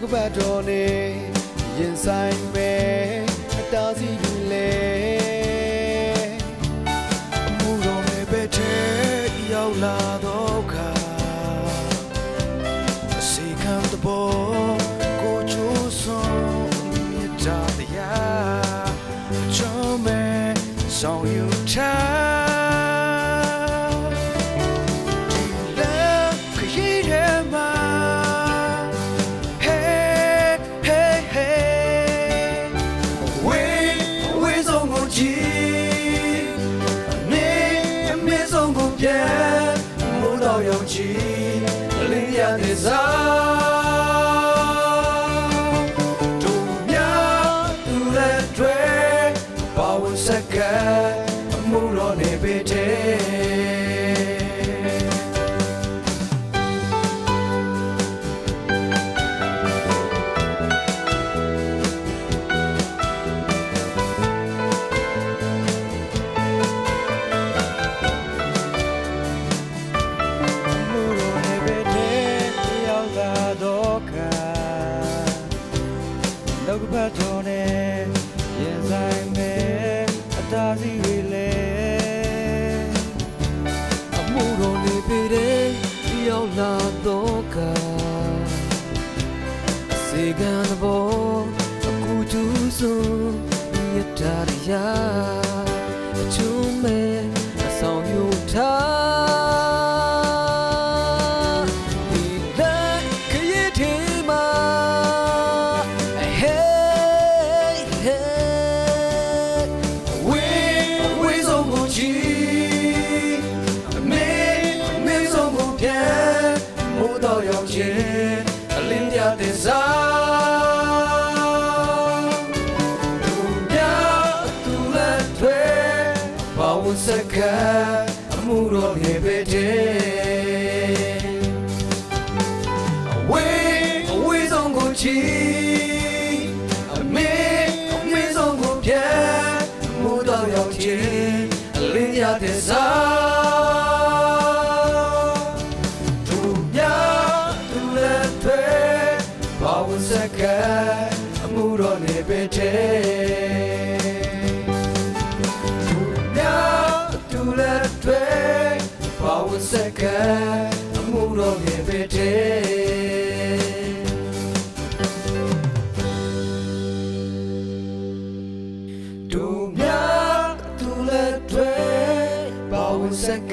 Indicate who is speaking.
Speaker 1: ကပတ်တော်နေရင်ဆိုင်မဲ့အတားစီယူလေအမှုတော်နဲ့ပဲထဲရောက်လာတော့ခါအစီခံတဘောကိုချိုးဆုံးမြတ်တရားချုံးမဲ့ဆောင်ယူထား勇气领养的早度秒度来追把我晒开木罗那边的လောကပတ်တော်နဲ့ရင်ဆိုင်မဲ့အတားစီတွေလေအမှုတော်နေပေတဲ့ရောက်လာတော့ကစေကံသဘောအခုကျူးစွန်မြတ်တရားအချုံးမဲ့အဆောင်ယူထားဒီလက်ခရီးထဲမှာ领掉的早，度秒度来追，把我晒开，木罗那边的，为中国起，没中国偏，木到要紧，领掉的早。အမှုတော်နေပေတဲ့သူများသူလက်တွေဘာဝစကအမှုတော်နေပေတဲ့သူများသူလက်တွေဘာဝစက